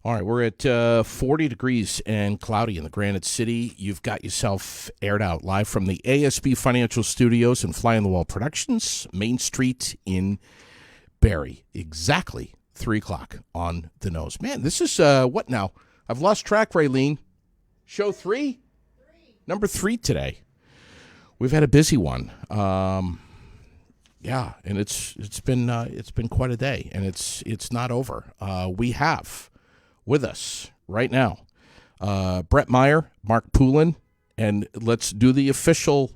All right, we're at 40 degrees and cloudy in the Granite City. You've got yourself aired out live from the ASB Financial Studios and Fly on the Wall Productions, Main Street in Barrie. Exactly 3 o'clock on the nose. Man, this is what now? I've lost track, Raylene. Show 3? Number 3 today. We've had a busy one. Yeah, and it's been quite a day, and it's not over. We have with us right now BRET MEYER, MARC POULIN, and let's do the official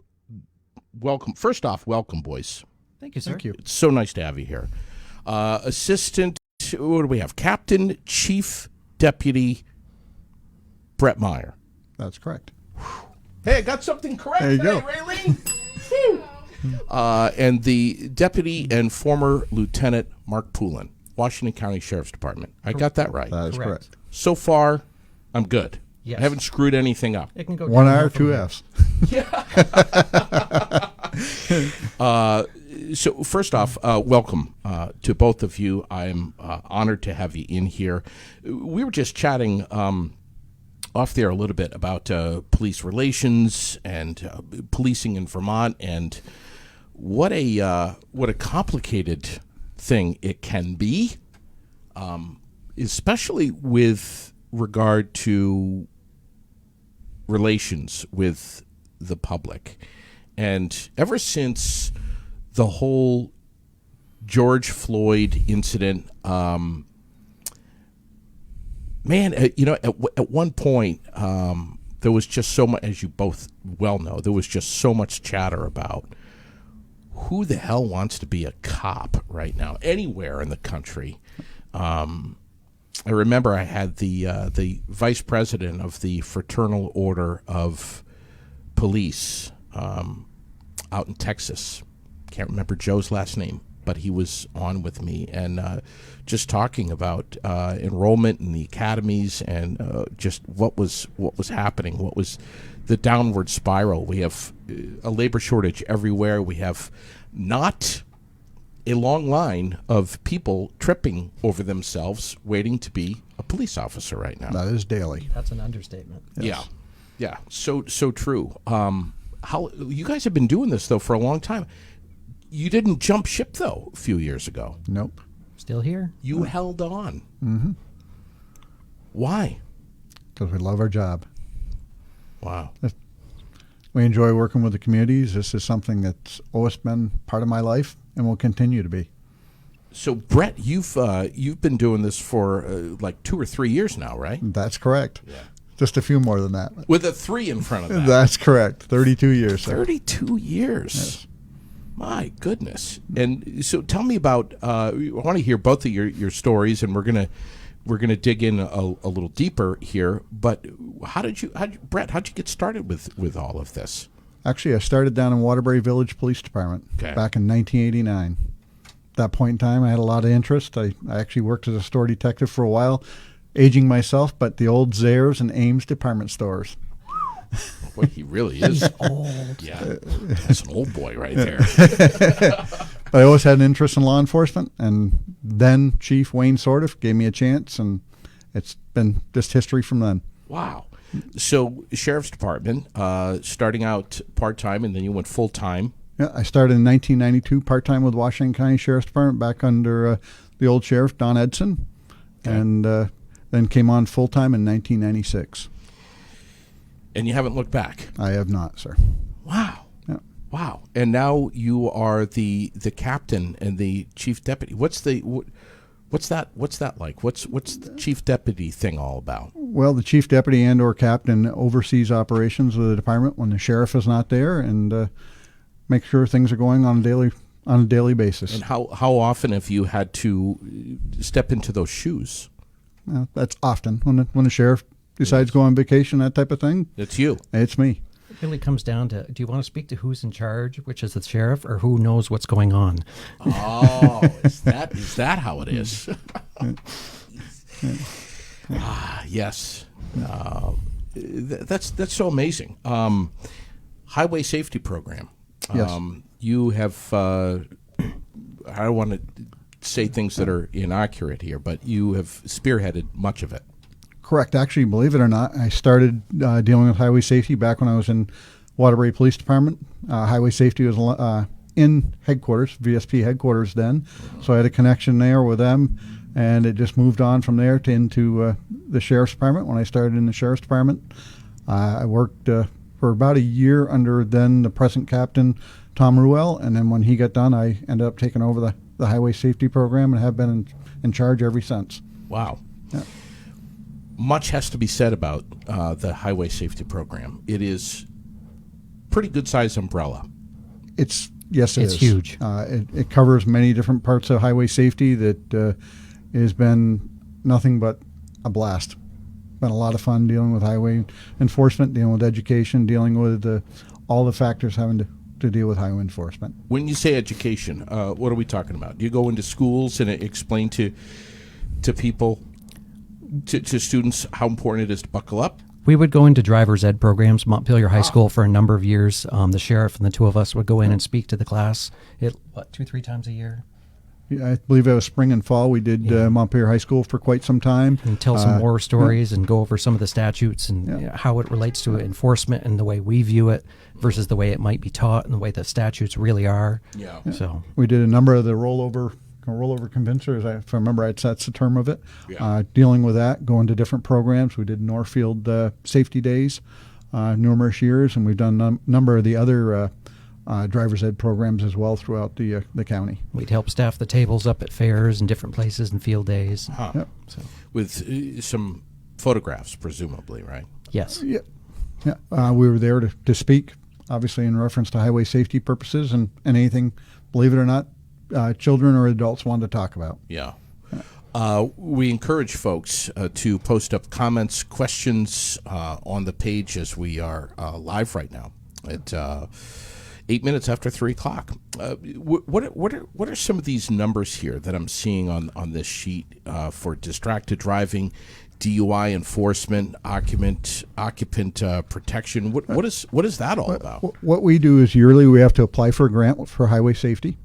welcome. First off, welcome, boys. Thank you, sir. Thank you. It's so nice to have you here. Assistant, what do we have? Captain, Chief Deputy BRET MEYER. That's correct. Hey, I got something correct There you today, go. Raylene. And the Deputy and former Lieutenant MARC POULIN, Washington County Sheriff's Department. I got that right. That is correct. So far, I'm good. Yes. I haven't screwed anything up. It can go 1 downhill hour, from 2 there. Fs. So first off, welcome to both of you. I'm honored to have you in here. We were just chatting off there a little bit about police relations and policing in Vermont, and what a complicated thing it can be, especially with regard to relations with the public. And ever since the whole George Floyd incident, man, at one point, there was just so much, as you both well know, there was just so much chatter about who the hell wants to be a cop right now, anywhere in the country. I remember I had the vice president of the Fraternal Order of Police out in Texas. Can't remember Joe's last name, but he was on with me and just talking about enrollment in the academies and just what was happening, what was the downward spiral. We have a labor shortage everywhere. We have not a long line of people tripping over themselves waiting to be a police officer right now. That is daily. That's an understatement. Yes. Yeah. So true. How you guys have been doing this though for a long time. You didn't jump ship though a few years ago. Nope. Still here? You held on. Mm-hmm. Why? Because we love our job. Wow. We enjoy working with the communities. This is something that's always been part of my life and will continue to be. So BRET, you've been doing this for like 2 or 3 years now, right? That's correct. Yeah. Just a few more than that. With a 3 in front of that. That's correct. 32 years, sir. 32 years. Yes. My goodness. And so tell me about, I want to hear both of your stories, and we're gonna dig in a little deeper here. But BRET, how'd you get started with all of this? Actually, I started down in Waterbury Village Police Department back in 1989. At that point in time, I had a lot of interest. I actually worked as a store detective for a while, aging myself, but the old Zayres and Ames department stores. Boy, he really is old. Yeah, that's an old boy right there. But I always had an interest in law enforcement, and then Chief Wayne Sordiff gave me a chance, and it's been just history from then. Wow. So Sheriff's Department, starting out part-time, and then you went full-time. Yeah, I started in 1992 part-time with Washington County Sheriff's Department back under the old sheriff, Don Edson, and then came on full-time in 1996. And you haven't looked back? I have not, sir. Wow. Yeah. Wow. And now you are the captain and the chief deputy. What's that like? What's the chief deputy thing all about? Well, the chief deputy and or captain oversees operations of the department when the sheriff is not there, and make sure things are going on a daily basis. And how often have you had to step into those shoes? That's often when the sheriff decides to go on vacation, that type of thing. It's you. It's me. It really comes down to, do you want to speak to who's in charge, which is the sheriff, or who knows what's going on? Oh, is that how it is? Yes. That's so amazing. Highway safety program. Yes. You have, I don't want to say things that are inaccurate here, but you have spearheaded much of it. Correct. Actually, believe it or not, I started dealing with highway safety back when I was in Waterbury Police Department. Highway safety was in headquarters, VSP headquarters then. So I had a connection there with them, and it just moved on from there into the Sheriff's Department. When I started in the Sheriff's Department, I worked for about a year under then the present captain, Tom Ruel, and then when he got done, I ended up taking over the highway safety program and have been in charge ever since. Wow. Yeah. Much has to be said about the highway safety program. It is pretty good sized umbrella. It's huge. It covers many different parts of highway safety that has been nothing but a blast. Been a lot of fun dealing with highway enforcement, dealing with education, dealing with all the factors having to deal with highway enforcement. When you say education, what are we talking about? Do you go into schools and explain to people, to students, how important it is to buckle up? We would go into driver's ed programs, Montpelier High School, for a number of years. The sheriff and the two of us would go in and speak to the class. 2-3 times a year? Yeah, I believe it was spring and fall. We did Montpelier High School for quite some time. And tell some war stories and go over some of the statutes and how it relates to enforcement and the way we view it versus the way it might be taught and the way the statutes really are. Yeah. So we did a number of the rollover convincers. If I remember, that's the term of it. Yeah. Dealing with that, going to different programs. We did Northfield Safety Days numerous years, and we've done a number of the other driver's ed programs as well throughout the county. We'd help staff the tables up at fairs and different places and field days. Huh. Yep. So. With some photographs, presumably, right? Yes. Yeah. We were there to speak, obviously in reference to highway safety purposes and anything, believe it or not, children or adults wanted to talk about. Yeah. We encourage folks to post up comments, questions on the page as we are live right now at 8 minutes after 3 o'clock. What are some of these numbers here that I'm seeing on this sheet for distracted driving, DUI enforcement, occupant protection? What is that all about? What we do is yearly we have to apply for a grant for highway safety.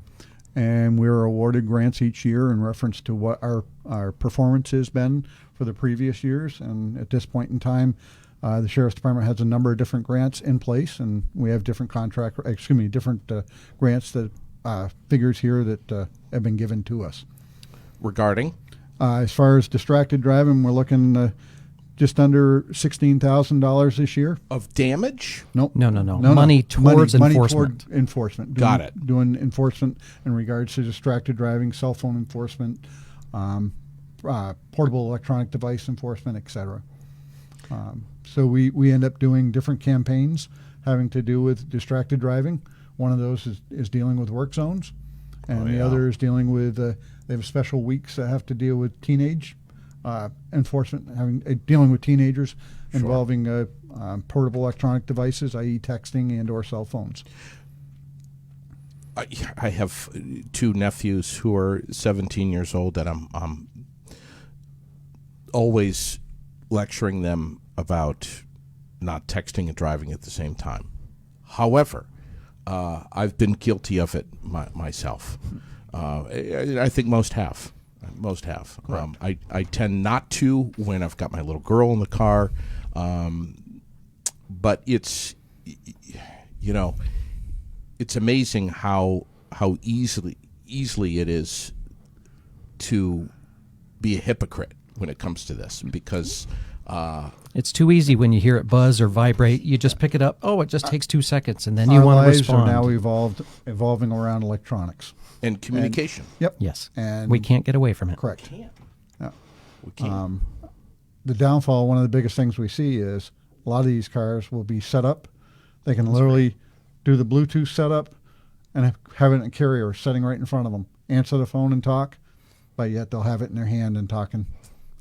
And we're awarded grants each year in reference to what our performance has been for the previous years. And at this point in time, the Sheriff's Department has a number of different grants in place, and we have different different grants that figures here that have been given to us. Regarding? As far as distracted driving, we're looking just under $16,000 this year. Of damage? Nope. No. Money towards enforcement. Money toward enforcement. Got it. Doing enforcement in regards to distracted driving, cell phone enforcement, portable electronic device enforcement, etc. So we end up doing different campaigns having to do with distracted driving. One of those is dealing with work zones, and the other is dealing with they have special weeks that have to deal with teenage enforcement, dealing with teenagers involving portable electronic devices, i.e. texting and or cell phones. I have 2 nephews who are 17 years old that I'm always lecturing them about not texting and driving at the same time. However, I've been guilty of it myself. I think most have. I tend not to when I've got my little girl in the car, but it's amazing how easily it is to be a hypocrite when it comes to this, because it's too easy when you hear it buzz or vibrate. You just pick it up. Oh, it just takes 2 seconds, and then you want to respond. Our lives are now evolving around electronics and communication. Yes, and we can't get away from it. Correct. Yeah. We can't. The downfall, one of the biggest things we see is a lot of these cars will be set up. They can literally do the Bluetooth setup and have it in a carrier sitting right in front of them. Answer the phone and talk, but yet they'll have it in their hand and talking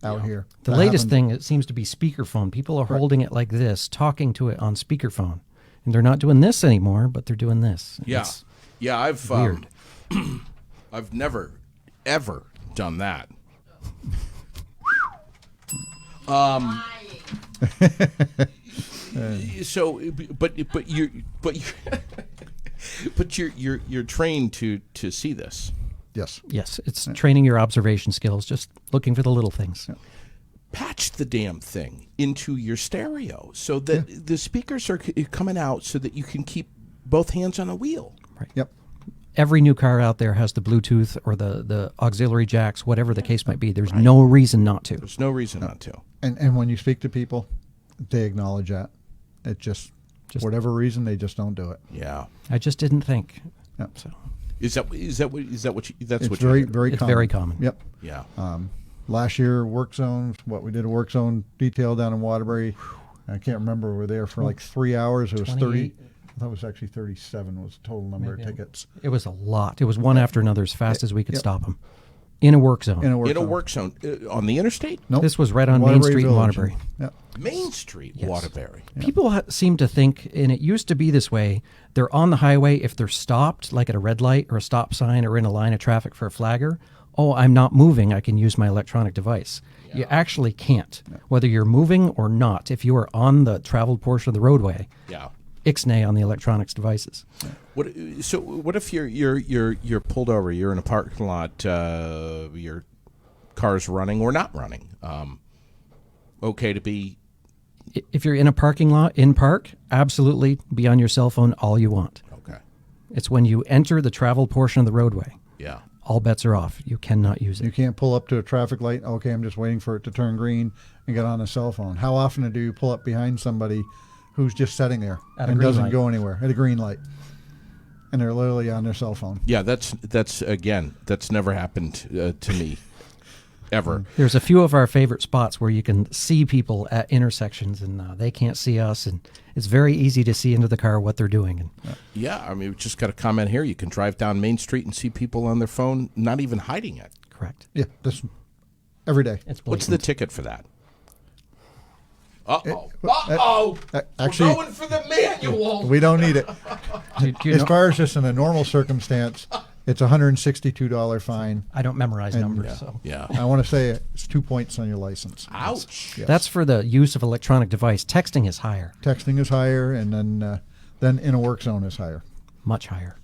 out here. The latest thing, it seems to be speakerphone. People are holding it like this, talking to it on speakerphone. And they're not doing this anymore, but they're doing this. Yeah. It's I've weird. I've never, ever done that. So, but you're trained to see this. Yes. Yes, it's training your observation skills, just looking for the little things. patch the damn thing into your stereo so that the speakers are coming out so that you can keep both hands on the wheel. Right. Yep. Every new car out there has the Bluetooth or the auxiliary jacks, whatever the case might be. There's no reason not to. There's no reason not to. And when you speak to people, they acknowledge that. It just whatever reason, they just don't do it. Yeah. I just didn't think. Yep. So Is that what you, that's It's what very, you very it's common. very common. Yep. Yeah. Last year, work zones, we did a work zone detail down in Waterbury. I can't remember. We were there for like 3 hours. It was 30. I thought it was actually 37 was the total number of tickets. It was a lot. It was one after another as fast as we could stop them. In a work zone. In a In a work zone on the interstate? Nope. This was right on Main Waterbury Street in Village. Waterbury. Yep. Main Street, Waterbury. People seem to think, and it used to be this way, they're on the highway if they're stopped, like at a red light or a stop sign or in a line of traffic for a flagger. Oh, I'm not moving. I can use my electronic device. You actually can't, whether you're moving or not. If you are on the traveled portion of the roadway, ixnay on the electronics devices. So what if you're pulled over? You're in a parking lot. Your car's running or not running. Okay to be. If you're in a parking lot in park, absolutely be on your cell phone all you want. Okay. It's when you enter the traveled portion of the roadway. Yeah. All bets are off. You cannot use it. You can't pull up to a traffic light. Okay, I'm just waiting for it to turn green and get on a cell phone. How often do you pull up behind somebody who's just sitting there and doesn't go anywhere at a green light, and they're literally on their cell phone? Yeah, that's never happened to me ever. There's a few of our favorite spots where you can see people at intersections and they can't see us, and it's very easy to see into the car what they're doing. And yeah, I mean, we just got a comment here. You can drive down Main Street and see people on their phone, not even hiding it. correct. Yeah, this every day. It's What's blatant. the ticket for that? Uh-oh. Actually, we're going for the manual. we don't need it. Do you As know- far as just in a normal circumstance, it's a $162 fine. I don't memorize numbers, so Yeah. I want to say it's 2 points on your license. Ouch. Yes. that's for the use of electronic device. Texting is higher, Texting is higher, and then in a work zone is higher. much higher,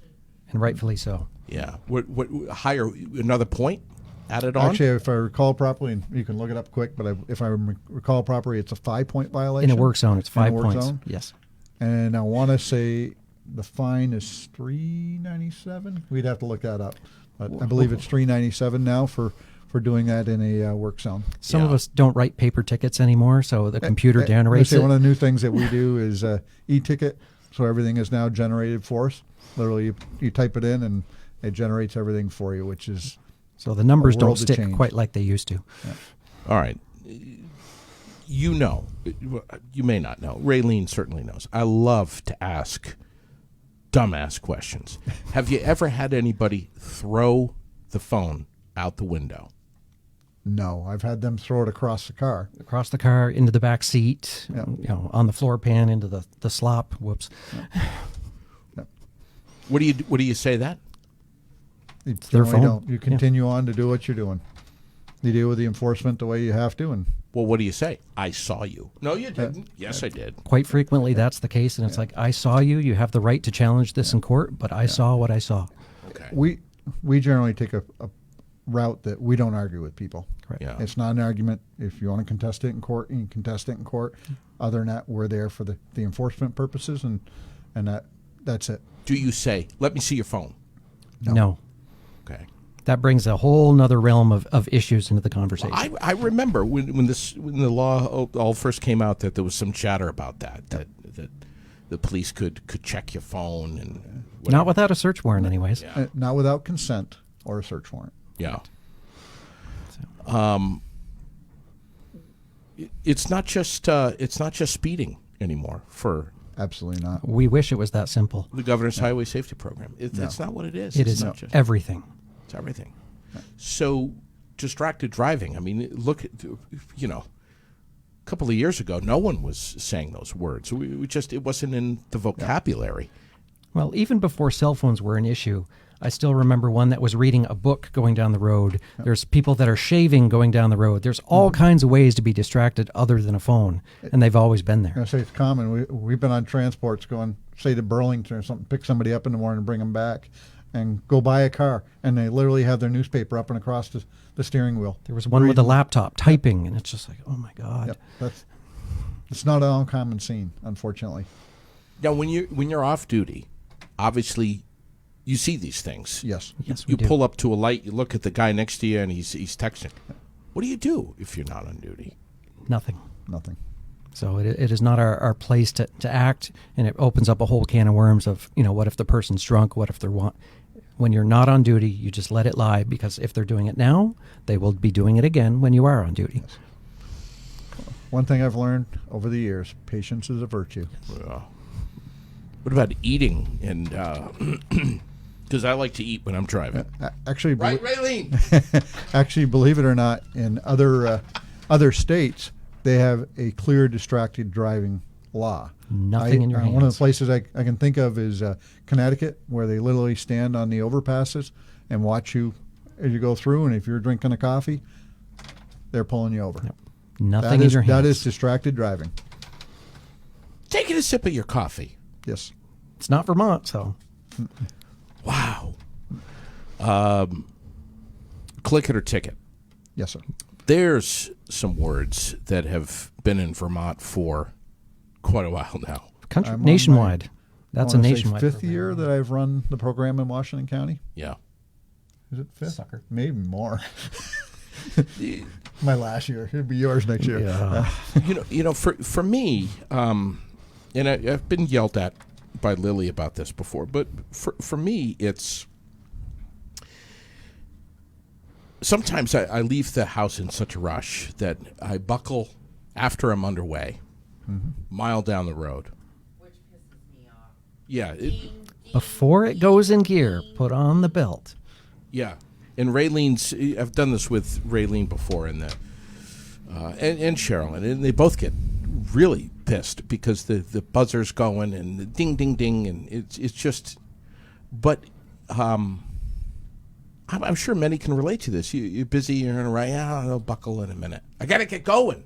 and rightfully so. Yeah. What higher? Another point added on? Actually, if I recall properly, and you can look it up quick, but if I recall properly, it's a 5-point violation. In a work zone, it's In a 5 work points. zone? Yes. And I want to say the fine is $397. We'd have to look that up, but I believe it's $397 now for doing that in a work zone. Some of Yeah. us don't write paper tickets anymore, so the computer generates One it. of the new things that we do is e-ticket, so everything is now generated for us. Literally, you type it in and it generates everything for you, which is So the numbers a don't world of stick change. quite like they used to. All right. You know, you may not know. Raylene certainly knows. I love to ask dumbass questions. Have you ever had anybody throw the phone out the window? no. I've had them throw it across the car. Across the car, into the back seat, Yeah. on the floor pan, into the slop. Whoops. What do you say that? You their generally phone. don't. You continue on to do what you're doing. You deal with the enforcement the way you have to, and Well, what do you say? I saw you. No, you didn't. Yes, I did. Quite frequently, that's the case, and it's like, I saw you. You have the right to challenge this in court, but I saw what I saw. Okay. we generally take a route that we don't argue with people. Correct. Yeah. It's not an argument. If you want to contest it in court, you can contest it in court. Other than that, we're there for the enforcement purposes, and that's it. Do you say, let me see your phone? No. Okay. That brings a whole nother realm of issues into the conversation. I remember when the law all first came out that there was some chatter about that the police could check your phone and whatever. Not without a search warrant, anyways. Yeah. Not without consent or a search warrant. Yeah. It's not just speeding anymore for Absolutely not. We wish it was that simple. the governor's highway safety program. It's not what it is. It It's is not just, everything. it's everything. So distracted driving. I mean, look at a couple of years ago, no one was saying those words. It wasn't in the vocabulary. Well, even before cell phones were an issue, I still remember one that was reading a book going down the road. There's people that are shaving going down the road. There's all kinds of ways to be distracted other than a phone, and they've always been I there. say it's common. We've been on transports going, say, to Burlington or something, pick somebody up in the morning and bring them back, and go buy a car, and they literally have their newspaper up and across the steering wheel. There was one with a laptop typing, and it's just like, oh my God. Yep, it's not an uncommon scene, unfortunately. Now, when you're off duty, obviously you see these things. Yes. Yes, You pull up to a light, you look at the guy next to you, and he's texting. What do you do if you're not on duty? Nothing. So it is not our place to act, and it opens up a whole can of worms of, what if the person's drunk? What if they're when you're not on duty, you just let it lie, because if they're doing it now, they will be doing it again when you are on duty. Yes. One thing I've learned over the years, patience is a virtue. What about eating? And because I like to eat when I'm driving. Actually, right, Raylene? Actually, believe it or not, in other states, they have a clear distracted driving law. Nothing in your hands. One of the places I can think of is Connecticut, where they literally stand on the overpasses and watch you as you go through, and if you're drinking a coffee, they're pulling you over. Yep. Nothing in your hands. That is distracted driving. Taking a sip of your coffee. Yes. It's not Vermont, so. Wow. Click it or ticket. Yes, sir. There's some words that have been in Vermont for quite a while now. Nationwide. That's a nationwide fifth program. year that I've run the program in Washington County. Yeah. Is it fifth? Sucker. Maybe more. My last year. It'll be yours next year. Yeah. For me, and I've been yelled at by Lily about this before, but for me, it's sometimes I leave the house in such a rush that I buckle after I'm underway, mile down the road. Which pisses me off. Yeah. Before it goes in gear, put on the belt. Yeah. And I've done this with Raylene before, and Cheryl, and they both get really pissed because the buzzer's going and the ding, ding, ding, and it's just. But I'm sure many can relate to this. You're busy, you're in a ride. I'll buckle in a minute. I got to get going.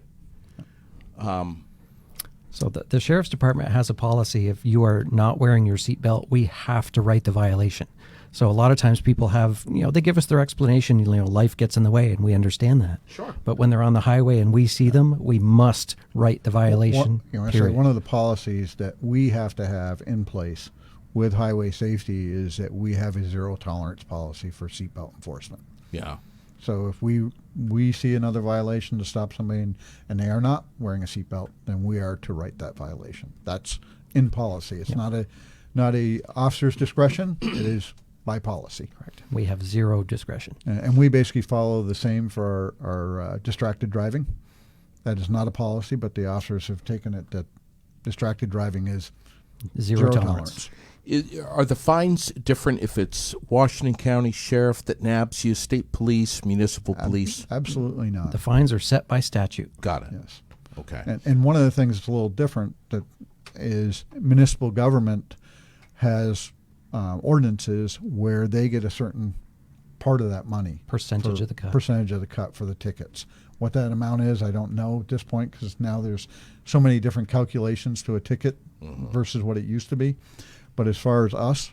So the Sheriff's Department has a policy: if you are not wearing your seatbelt, we have to write the violation. So a lot of times people have, they give us their explanation, life gets in the way, and we understand that. Sure. But when they're on the highway and we see them, we must write the violation. One of the policies that we have to have in place with highway safety is that we have a zero tolerance policy for seatbelt enforcement. Yeah. So if we see another violation to stop somebody and they are not wearing a seatbelt, then we are to write that violation. That's in policy. It's not a officer's discretion. It is by policy. Correct. We have zero discretion. And we basically follow the same for our distracted driving. That is not a policy, but the officers have taken it that distracted driving is Zero tolerance. Are the fines different if it's Washington County Sheriff that nabs you, state police, municipal police? Absolutely not. The fines are set by statute. Got it. Yes. Okay. And one of the things that's a little different that is municipal government has ordinances where they get a certain part of that money. Percentage of the cut. Percentage of the cut for the tickets. What that amount is, I don't know at this point, because now there's so many different calculations to a ticket versus what it used to be. But as far as us,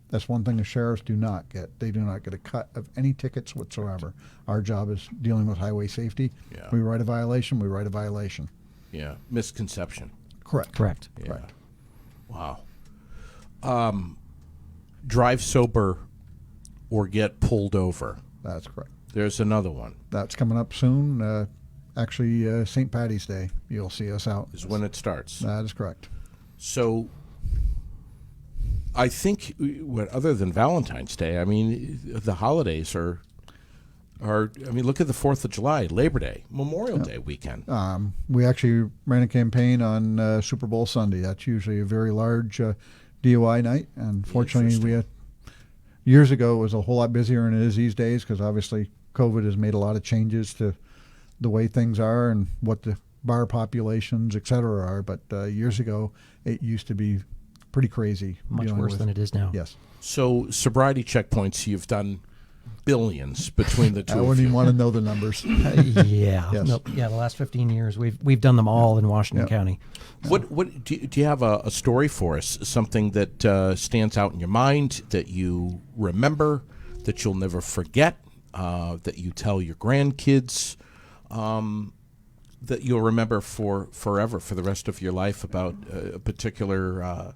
that's one thing the sheriffs do not get. They do not get a cut of any tickets whatsoever. Our job is dealing with highway safety. Yeah. We write a violation, we write a violation. Yeah. Misconception. Correct. Yeah. Wow. Drive sober or get pulled over. That's correct. There's another one. That's coming up soon. Actually, St. Patty's Day, you'll see us out. Is when it starts. That is correct. So I think, other than Valentine's Day, I mean, the holidays are look at the 4th of July, Labor Day, Memorial Day weekend. We actually ran a campaign on Super Bowl Sunday. That's usually a very large DUI night. Unfortunately, years ago, it was a whole lot busier than it is these days because obviously COVID has made a lot of changes to the way things are and what the bar populations, et cetera, are. But years ago, it used to be pretty crazy. Much worse than it is now. Yes. So sobriety checkpoints, you've done Billions between the two. I of wouldn't you. even want to know the numbers. Yeah. Yes. Nope. Yeah, the last 15 years, we've done them all in Washington County. What do you have a story for us? Something that stands out in your mind that you remember, that you'll never forget, that you tell your grandkids, that you'll remember for forever, for the rest of your life, about a particular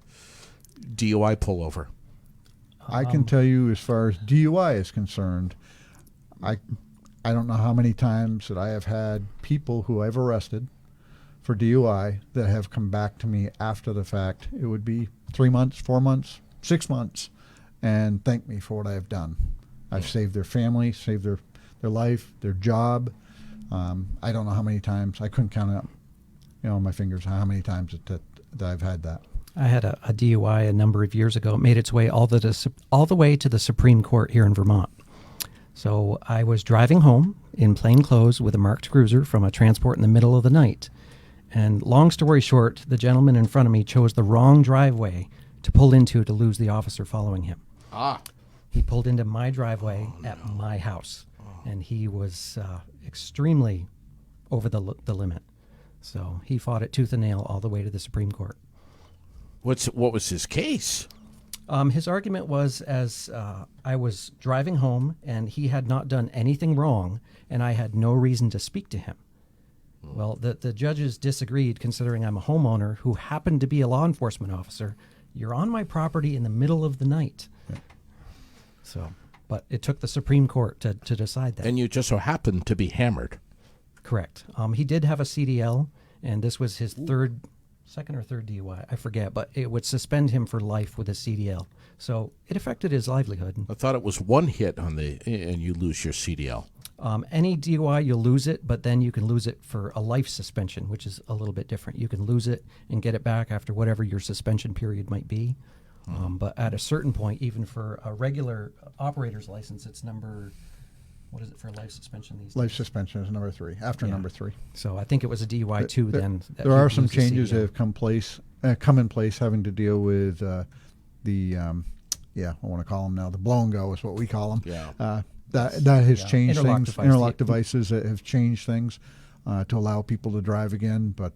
DUI pullover? I can tell you, as far as DUI is concerned, I don't know how many times that I have had people who I've arrested for DUI that have come back to me after the fact. It would be 3 months, 4 months, 6 months, and thank me for what I have done. I've saved their family, saved their life, their job. I don't know how many times. I couldn't count it up, on my fingers how many times that I've had that. I had a DUI a number of years ago. It made its way all the way to the Supreme Court here in Vermont. So I was driving home in plain clothes with a marked cruiser from a transport in the middle of the night. And long story short, the gentleman in front of me chose the wrong driveway to pull into to lose the officer following him. He pulled into my driveway at my house, and he was extremely over the limit. So he fought it tooth and nail all the way to the Supreme Court. What was his case? His argument was, as I was driving home and he had not done anything wrong and I had no reason to speak to him. Well, the judges disagreed, considering I'm a homeowner who happened to be a law enforcement officer. You're on my property in the middle of the night. Yeah. So, but it took the Supreme Court to decide that. And you just so happened to be hammered. Correct. He did have a CDL, and this was his second or third DUI, I forget, but it would suspend him for life with a CDL. So it affected his livelihood. I thought it was one hit and you lose your CDL. Any DUI, you'll lose it, but then you can lose it for a life suspension, which is a little bit different. You can lose it and get it back after whatever your suspension period might be. But at a certain point, even for a regular operator's license, it's number... What is it for life suspension these days? Life suspension is number 3, after number 3. So I think it was a DUI too then. There are some changes that have come in place having to deal with I want to call them now, the blow and go is what we call them. Yeah. That has changed things. Interlock device. Devices that have changed things to allow people to drive again, but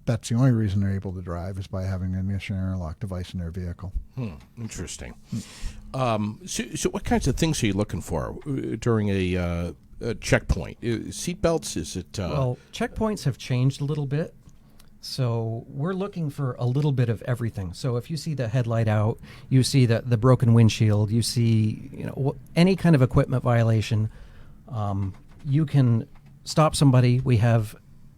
that's the only reason they're able to drive is by having an ignition interlock device in their vehicle. Interesting. So what kinds of things are you looking for during a checkpoint? Seatbelts? Is it? Well, checkpoints have changed a little bit. So we're looking for a little bit of everything. So if you see the headlight out, you see the broken windshield, you see any kind of equipment violation, you can stop somebody. We have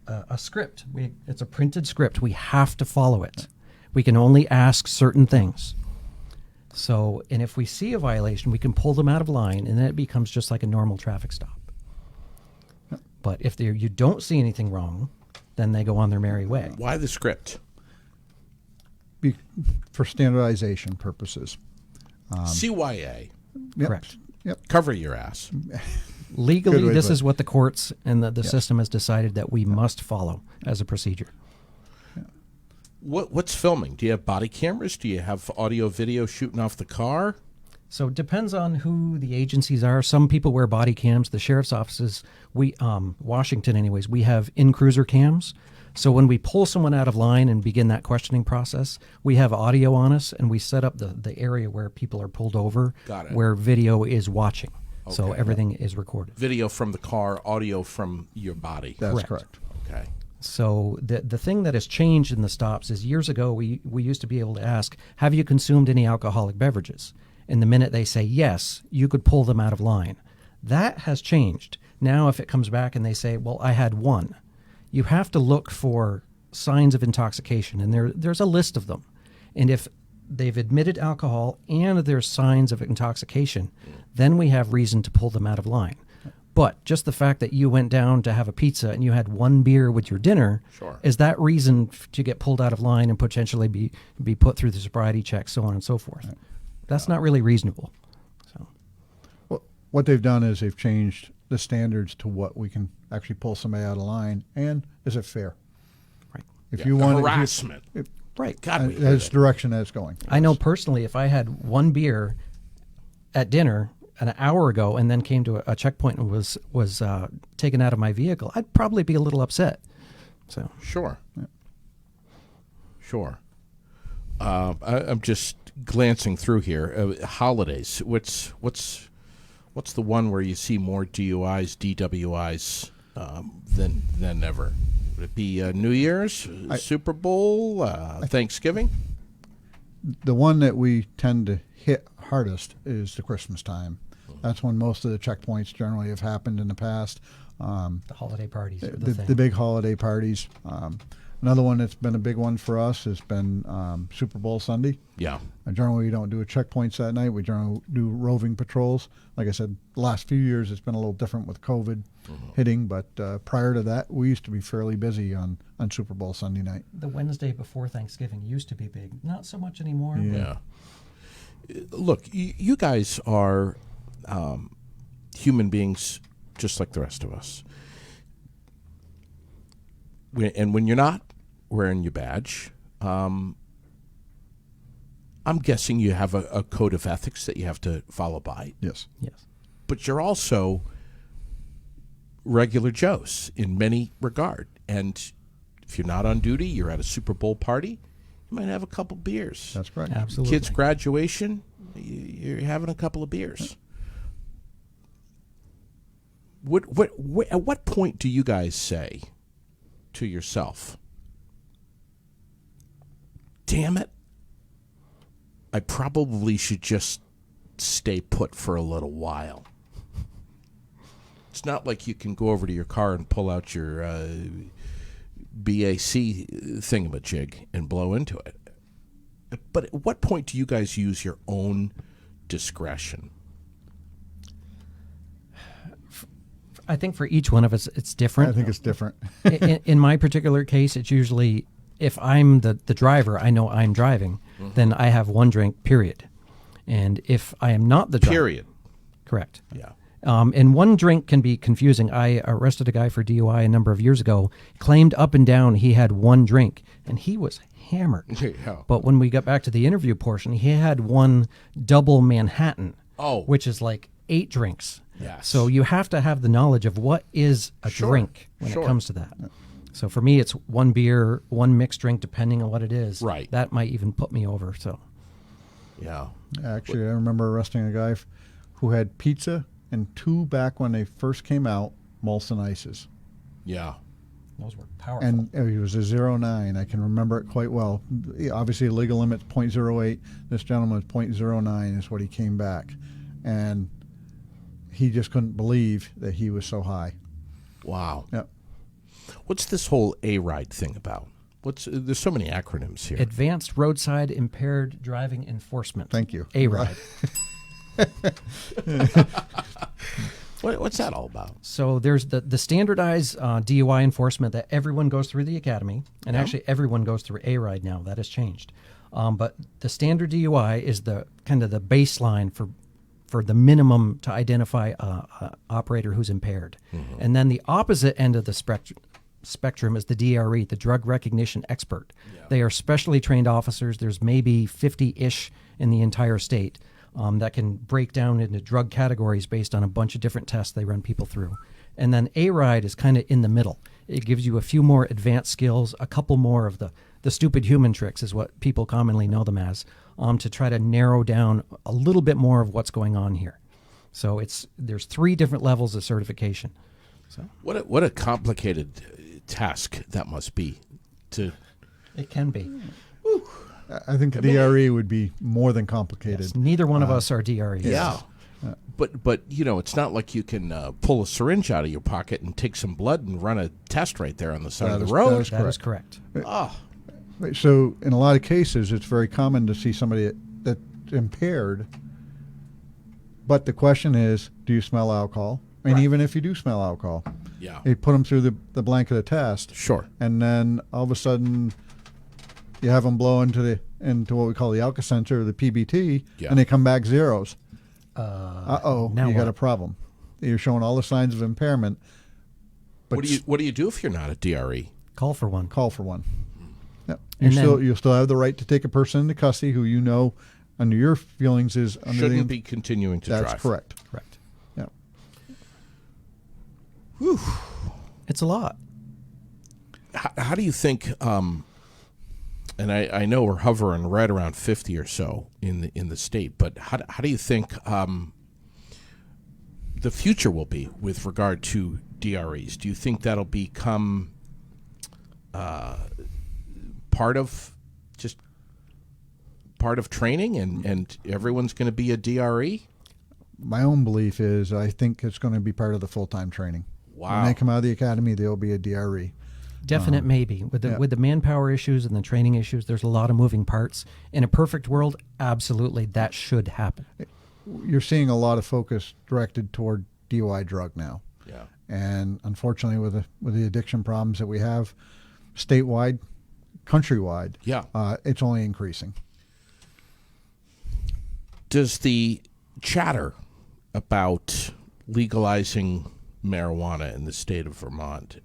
a script. It's a printed script. We have to follow it. We can only ask certain things. So, and if we see a violation, we can pull them out of line, and then it becomes just like a normal traffic stop. But if you don't see anything wrong, then they go on their merry way. Why the script? For standardization purposes. CYA. Yep. Correct. Yep. Cover your ass. Legally, this is what the courts and the system has decided that we must follow as a procedure. What's filming? Do you have body cameras? Do you have audio, video shooting off the car? So it depends on who the agencies are. Some people wear body cams. The sheriff's offices, Washington anyways, we have in-cruiser cams. So when we pull someone out of line and begin that questioning process, we have audio on us, and we set up the area where people are pulled over, where video is watching. Okay. So everything is recorded. Video from the car, audio from your body. That's correct. Okay. So the thing that has changed in the stops is years ago we used to be able to ask, have you consumed any alcoholic beverages? And the minute they say yes, you could pull them out of line. That has changed. Now if it comes back and they say, well, I had one, you have to look for signs of intoxication, and there's a list of them. And if they've admitted alcohol and there's signs of intoxication, then we have reason to pull them out of line. But just the fact that you went down to have a pizza and you had one beer with your dinner, is that reason to get pulled out of line and potentially be put through the sobriety check, so on and so forth. Right. That's not really reasonable. So, well, what they've done is they've changed the standards to what we can actually pull somebody out of line, and is it fair? Right. If you want harassment. Right. God, that's the direction that it's going. I know personally, if I had one beer at dinner, an hour ago and then came to a checkpoint and was taken out of my vehicle, I'd probably be a little upset. So sure. I'm just glancing through here. Holidays. What's the one where you see more DUIs, DWIs than ever? Would it be New Year's, Super Bowl, Thanksgiving? The one that we tend to hit hardest is the Christmas time. That's when most of the checkpoints generally have happened in the past. The holiday parties. The big holiday parties. Another one that's been a big one for us has been Super Bowl Sunday. Yeah. Generally, we don't do checkpoints that night. We generally do roving patrols. Like I said, the last few years it's been a little different with COVID hitting, but prior to that, we used to be fairly busy on Super Bowl Sunday night. The Wednesday before Thanksgiving used to be big. Not so much anymore. Yeah. Look, you guys are human beings just like the rest of us. And when you're not wearing your badge, I'm guessing you have a code of ethics that you have to follow by. Yes. But you're also regular Joes in many regard. And if you're not on duty, you're at a Super Bowl party, you might have a couple beers. That's correct. Absolutely. Kids' graduation, you're having a couple of beers. At what point do you guys say to yourself, damn it, I probably should just stay put for a little while? It's not like you can go over to your car and pull out your BAC thingamajig and blow into it. But at what point do you guys use your own discretion? I think for each one of us, it's different. I think it's different. In my particular case, it's usually if I'm the driver, I know I'm driving, then I have one drink, period. And if I am not the driver... Period. Correct. Yeah. And one drink can be confusing. I arrested a guy for DUI a number of years ago, claimed up and down he had one drink, and he was hammered. Yeah. But when we got back to the interview portion, he had one double Manhattan, which is like 8 drinks. Yes. So you have to have the knowledge of what is a drink when it comes to that. So for me, it's one beer, one mixed drink, depending on what it is. Right. That might even put me over. So. Yeah. Actually, I remember arresting a guy who had pizza and 2 back when they first came out, Molson Ices. Yeah. Those were powerful. And he was a 09. I can remember it quite well. Obviously, the legal limit's .08. This gentleman's .09 is what he came back. And he just couldn't believe that he was so high. Wow. Yep. What's this whole A-RIDE thing about? There's so many acronyms here. Advanced Roadside Impaired Driving Enforcement. Thank you. A-RIDE. What's that all about? So there's the standardized DUI enforcement that everyone goes through the academy, and actually everyone goes through A-RIDE now. That has changed. But the standard DUI is the kind of the baseline for the minimum to identify a operator who's impaired. And then the opposite end of the spectrum is the DRE, the Drug Recognition Expert. Yeah. They are specially trained officers. There's maybe 50-ish in the entire state that can break down into drug categories based on a bunch of different tests they run people through. And then A-RIDE is kind of in the middle. It gives you a few more advanced skills, a couple more of the stupid human tricks is what people commonly know them as, to try to narrow down a little bit more of what's going on here. So there's 3 different levels of certification. So what a complicated task that must be. It can be. Whew. I think the DRE would be more than complicated. Yes, neither one of us are DREs. Yeah. But it's not like you can pull a syringe out of your pocket and take some blood and run a test right there on the side of the road. That is correct. So in a lot of cases, it's very common to see somebody that's impaired. But the question is, do you smell alcohol? And even if you do smell alcohol, you put them through the blank of the test. Sure. And then all of a sudden, you have them blow into what we call the Alka-Sensor, or the PBT, and they come back zeros. You got a problem. You're showing all the signs of impairment. But what do you do if you're not a DRE? Call for one. Call for one. Yeah. You'll still have the right to take a person into custody who you know under your feelings is under shouldn't be continuing to drive. That's correct. Correct. Yeah. Whew. It's a lot. How do you think? And I know we're hovering right around 50 or so in the state, but how do you think the future will be with regard to DREs? Do you think that'll become part of training, and everyone's going to be a DRE? My own belief is I think it's going to be part of the full-time training. Wow. When they come out of the academy, they'll be a DRE. Definite maybe. With the manpower issues and the training issues, there's a lot of moving parts. In a perfect world, absolutely, that should happen. You're seeing a lot of focus directed toward DUI drug now. Yeah. And unfortunately, with the addiction problems that we have statewide, countrywide, it's only increasing. Does the chatter about legalizing marijuana in the state of Vermont,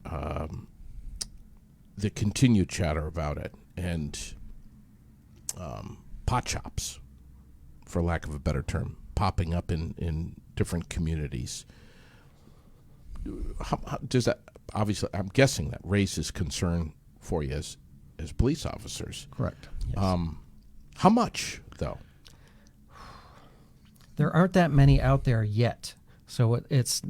the continued chatter about it, and pot shops, for lack of a better term, popping up in different communities, how does that, obviously, I'm guessing that raises concern for you as police officers. Correct. Yes. How much, though? There aren't that many out there yet, so it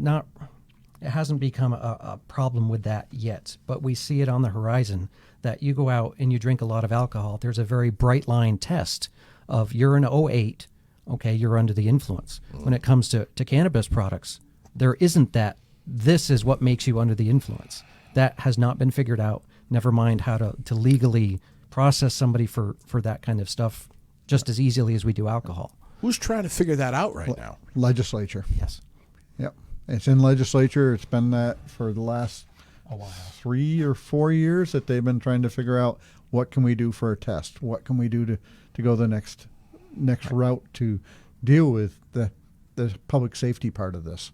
hasn't become a problem with that yet, but we see it on the horizon that you go out and you drink a lot of alcohol. There's a very bright line test of you're an 08, okay, you're under the influence. When it comes to cannabis products, there isn't that. This is what makes you under the influence. That has not been figured out. Never mind how to legally process somebody for that kind of stuff just as easily as we do alcohol. Who's trying to figure that out right now? Legislature. Yes. Yep. It's in legislature. It's been that for the last 3 or 4 years that they've been trying to figure out what can we do for a test? What can we do to go the next route to deal with the public safety part of this?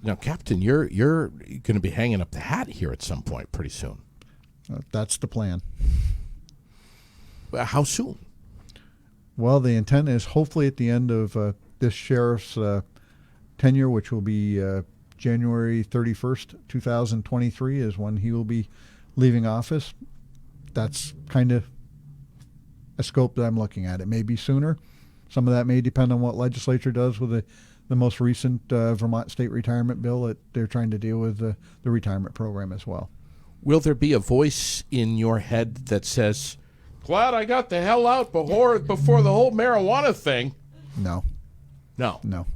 Now, Captain, you're going to be hanging up the hat here at some point pretty soon. That's the plan. How soon? Well, the intent is hopefully at the end of this sheriff's tenure, which will be January 31st, 2023, is when he will be leaving office. That's kind of a scope that I'm looking at. It may be sooner. Some of that may depend on what legislature does with the most recent Vermont state retirement bill that they're trying to deal with the retirement program as well. Will there be a voice in your head that says, glad I got the hell out before the whole marijuana thing? No. No.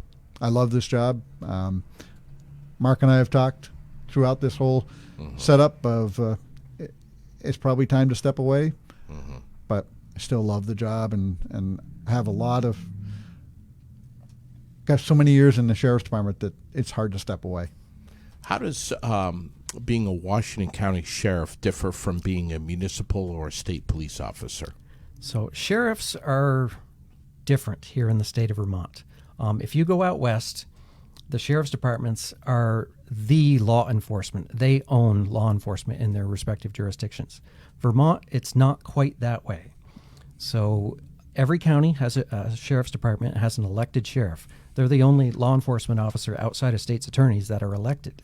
I love this job. Mark and I have talked throughout this whole setup of it's probably time to step away, but I still love the job and have got so many years in the sheriff's department that it's hard to step away. How does being a Washington County sheriff differ from being a municipal or a state police officer? So sheriffs are different here in the state of Vermont. If you go out west, the sheriff's departments are the law enforcement. They own law enforcement in their respective jurisdictions. Vermont, it's not quite that way. So every county has a sheriff's department, has an elected sheriff. They're the only law enforcement officer outside of state's attorneys that are elected.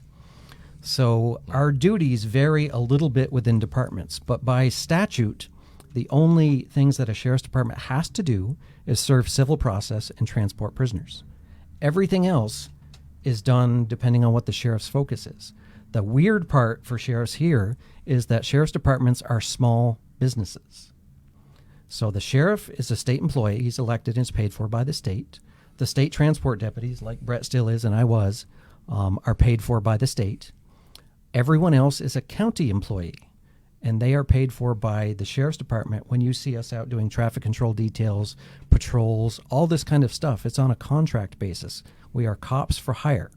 So our duties vary a little bit within departments, but by statute, the only things that a sheriff's department has to do is serve civil process and transport prisoners. Everything else is done depending on what the sheriff's focus is. The weird part for sheriffs here is that sheriff's departments are small businesses. So the sheriff is a state employee. He's elected and is paid for by the state. The state transport deputies, like BRET still is and I was, are paid for by the state. Everyone else is a county employee, and they are paid for by the sheriff's department. When you see us out doing traffic control details, patrols, all this kind of stuff, it's on a contract basis. We are cops for hire.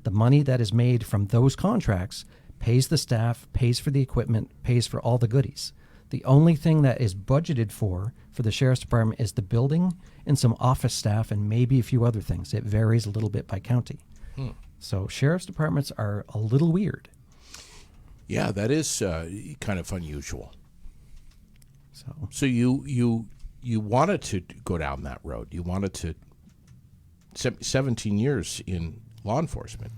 The money that is made from those contracts pays the staff, pays for the equipment, pays for all the goodies. The only thing that is budgeted for the sheriff's department is the building and some office staff and maybe a few other things. It varies a little bit by county. So sheriff's departments are a little weird. Yeah, that is kind of unusual. So you you wanted to go down that road. You wanted to 17 years in law enforcement.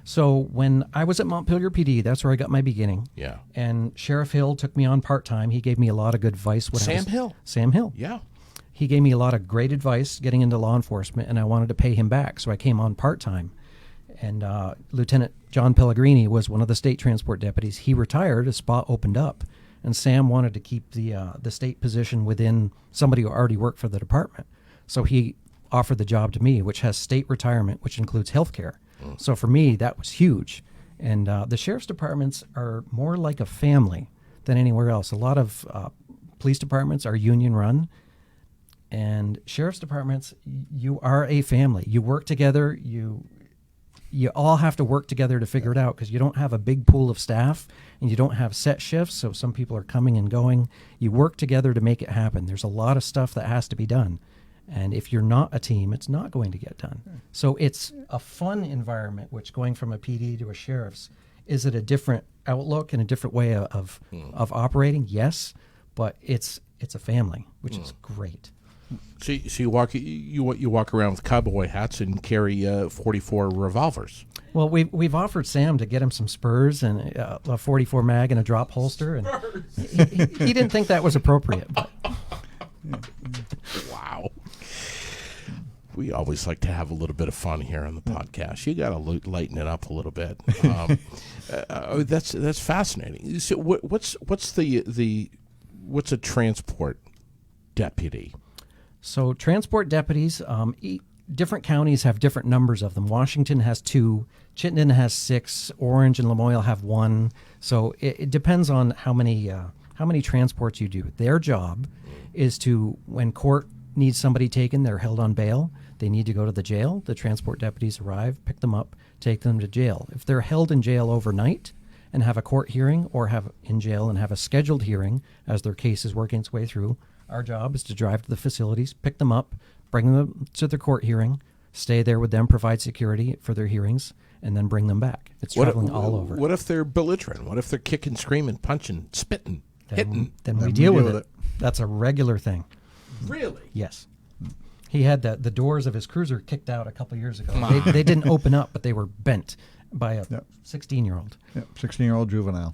So when I was at Montpelier PD, that's where I got my beginning. Yeah. And Sheriff Hill took me on part-time. He gave me a lot of good advice. Sam Hill. Sam Hill. Yeah. He gave me a lot of great advice getting into law enforcement, and I wanted to pay him back, so I came on part-time. And Lieutenant John Pellegrini was one of the state transport deputies. He retired, a spot opened up, and Sam wanted to keep the state position within somebody who already worked for the department. So he offered the job to me, which has state retirement, which includes health care. So for me, that was huge. And the sheriff's departments are more like a family than anywhere else. A lot of police departments are union-run, and sheriff's departments, you are a family. You work together. You all have to work together to figure it out, because you don't have a big pool of staff and you don't have set shifts, so some people are coming and going. You work together to make it happen. There's a lot of stuff that has to be done. And if you're not a team, it's not going to get done. So it's a fun environment, which going from a PD to a sheriff's, is it a different outlook and a different way of operating? Yes, but it's a family, which is great. So you walk around with cowboy hats and carry 44 revolvers. Well, we've offered Sam to get him some spurs and a 44 mag and a drop holster, and he didn't think that was appropriate. But. Wow. We always like to have a little bit of fun here on the podcast. You got to lighten it up a little bit. That's fascinating. So what's a transport deputy? So transport deputies, different counties have different numbers of them. Washington has 2, Chittenden has 6, Orange and Lamoille have 1. So it depends on how many transports you do. Their job is to, when court needs somebody taken, they're held on bail, they need to go to the jail. The transport deputies arrive, pick them up, take them to jail. If they're held in jail overnight and have a court hearing, or have in jail and have a scheduled hearing as their case is working its way through, our job is to drive to the facilities, pick them up, bring them to their court hearing, stay there with them, provide security for their hearings, and then bring them back. It's traveling all over. What if they're belligerent? What if they're kicking, screaming, punching, spitting, hitting? Then we deal with it. That's a regular thing. Really? Yes. He had the doors of his cruiser kicked out a couple years ago. They didn't open up, but they were bent by a 16-year-old. Yep, 16-year-old juvenile.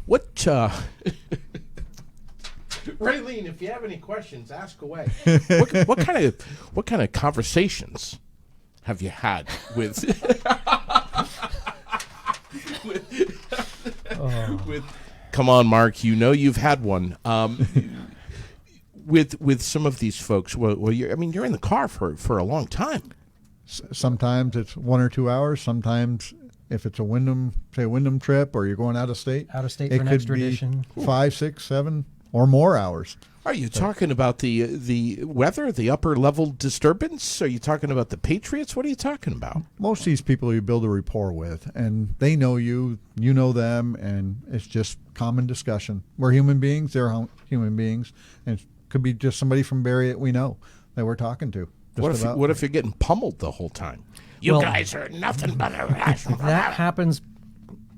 What, Raylene, if you have any questions, ask away. What kind of conversations have you had with with come on, Mark, you've had one. With some of these folks, well, you're in the car for a long time. Sometimes it's 1 or 2 hours. Sometimes, if it's a Wyndham trip, or you're going out of state for an extradition, 5, 6, 7 or more hours. Are you talking about the weather, the upper level disturbance? Are you talking about the Patriots? What are you talking about? Most of these people you build a rapport with, and they know you, you know them, and it's just common discussion. We're human beings, they're human beings, and it could be just somebody from Barrie that we know that we're talking to. What if you're getting pummeled the whole time? You guys are nothing but a that happens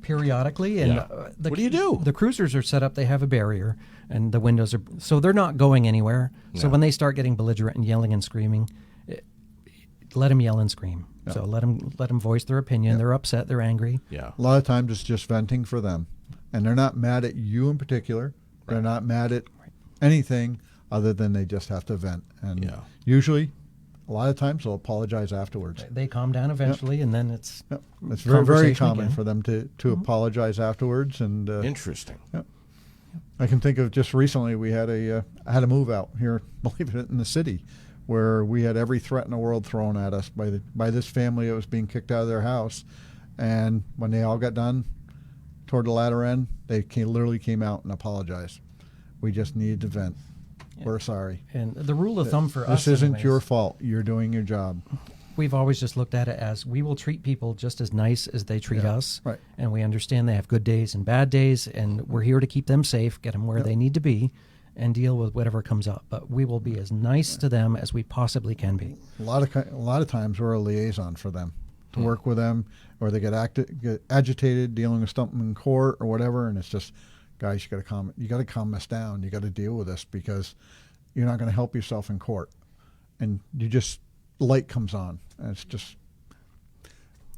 periodically, and what do you do? The cruisers are set up, they have a barrier, and the windows are, so they're not going anywhere. So when they start getting belligerent and yelling and screaming, let them yell and scream. So let them voice their opinion. They're upset, they're angry. Yeah. A lot of times it's just venting for them, and they're not mad at you in particular. They're not mad at anything other than they just have to vent. And usually, a lot of times they'll apologize afterwards. They calm down eventually, and then it's it's very, very common for them to apologize afterwards. And interesting. I can think of just recently we had a move out here, believe it, in the city, where we had every threat in the world thrown at us by this family that was being kicked out of their house. And when they all got done, toward the latter end, they literally came out and apologized. We just needed to vent. We're sorry. And the rule of thumb for us, this isn't your fault. You're doing your job. We've always just looked at it as we will treat people just as nice as they treat us. Right. And we understand they have good days and bad days, and we're here to keep them safe, get them where they need to be, and deal with whatever comes up. But we will be as nice to them as we possibly can be. A lot of times we're a liaison for them to work with them, or they get agitated dealing with something in court or whatever, and it's just guys, you got to calm us down. You got to deal with this because you're not going to help yourself in court. And light comes on. And it's just.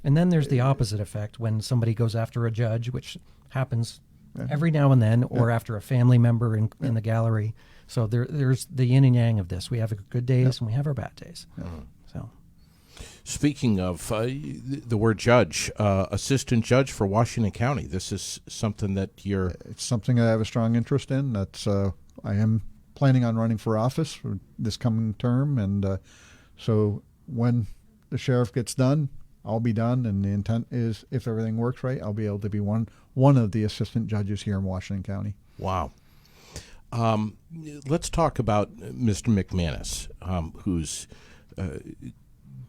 And then there's the opposite effect when somebody goes after a judge, which happens every now and then, or after a family member in the gallery. So there's the yin and yang of this. We have our good days and we have our bad days. So, speaking of the word judge, assistant judge for Washington County, this is something that you're. It's something I have a strong interest in. That's I am planning on running for office for this coming term, and so when the sheriff gets done, I'll be done, and the intent is, if everything works right, I'll be able to be one of the assistant judges here in Washington County. Wow. Let's talk about Mr. McManus, who's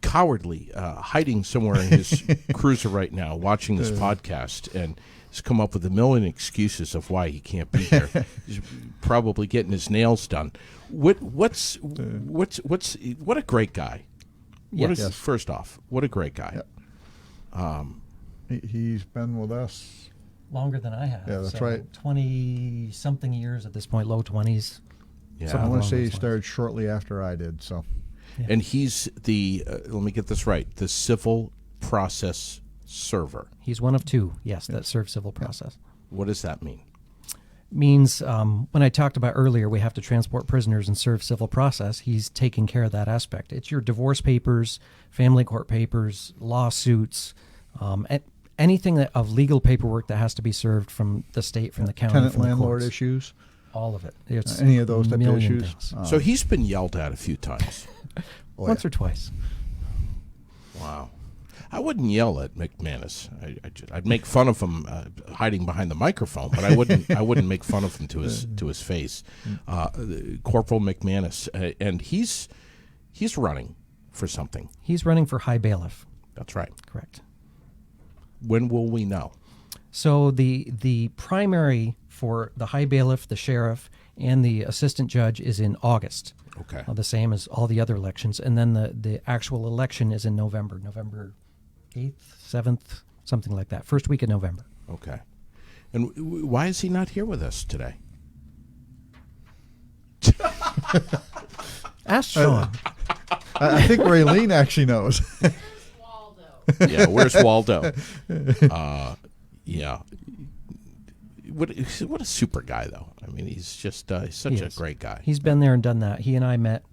cowardly, hiding somewhere in his cruiser right now, watching this podcast, and has come up with a million excuses of why he can't be here. He's probably getting his nails done. What a great guy. yes. First off, what a great guy. He's been with us. Longer than I have. Yeah, that's right. 20-something years at this point, low 20s. Yeah. I want to say he started shortly after I did. So, and he's the let me get this right, the civil process server. He's one of two, yes, that serve civil process. What does that mean? Means when I talked about earlier, we have to transport prisoners and serve civil process. He's taking care of that aspect. It's your divorce papers, family court papers, lawsuits, anything of legal paperwork that has to be served from the state, from the county, tenant from the landlord courts. issues, all of it. It's any of those type of million issues. things. So he's been yelled at a few times. Once or twice. Wow. I wouldn't yell at McManus. I'd make fun of him hiding behind the microphone, but I wouldn't make fun of him to his face. Corporal McManus, and he's running for something. He's running for high bailiff. That's right. Correct. When will we know? So the primary for the high bailiff, the sheriff, and the assistant judge is in August. Okay. The same as all the other elections. And then the actual election is in November 8th, 7th, something like that. First week of November. Okay. And why is he not here with us today? Ask Sean. I think Raylene actually knows. Waldo. Yeah, where's Waldo? Yeah. What a super guy, though. I mean, he's just he's such a great guy. He's been there and done that. He and I met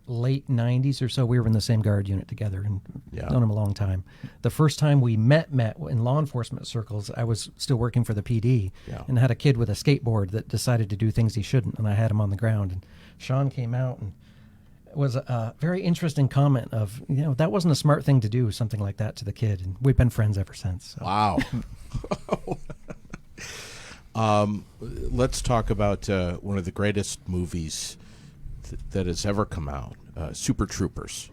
late 90s or so. We were in the same guard unit together and known him a long time. The first time we met in law enforcement circles, I was still working for the PD and had a kid with a skateboard that decided to do things he shouldn't, and I had him on the ground. And Sean came out and it was a very interesting comment of, that wasn't a smart thing to do, something like that to the kid. And we've been friends ever since. So. Wow. Let's talk about one of the greatest movies that has ever come out, Super Troopers.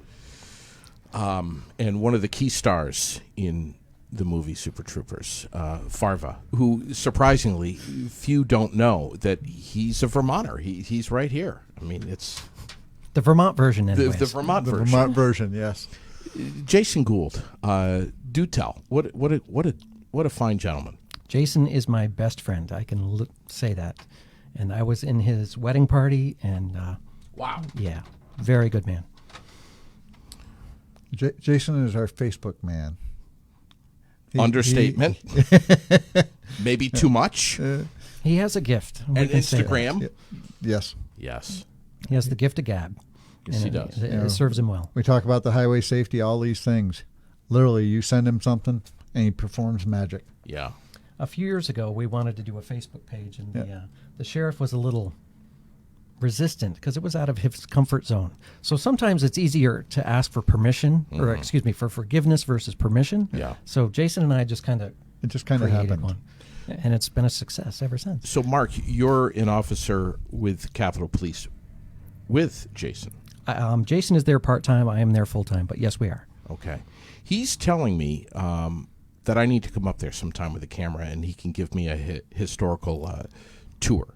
And one of the key stars in the movie Super Troopers, Farva, who surprisingly few don't know that he's a Vermonter. He's right here. I mean, it's the Vermont version, anyways. the Vermont version. Vermont version, yes. Jason Gould, do tell. What a fine gentleman. Jason is my best friend. I can say that. And I was in his wedding party, and wow, yeah, very good man. Jason is our Facebook man. Understatement. Maybe too much. He has a gift. And Instagram. Yes. Yes. He has the gift of gab. Yes, he does. It serves him well. We talk about the highway safety, all these things. Literally, you send him something, and he performs magic. Yeah. A few years ago, we wanted to do a Facebook page, and the sheriff was a little resistant because it was out of his comfort zone. So sometimes it's easier to ask for permission, or excuse me, for forgiveness versus permission. Yeah. So Jason and I just kind of happened. one, and it's been a success ever since. So Mark, you're an officer with Capitol Police with Jason. Jason is there part-time. I am there full-time, but yes, we are. Okay. He's telling me that I need to come up there sometime with a camera, and he can give me a historical tour.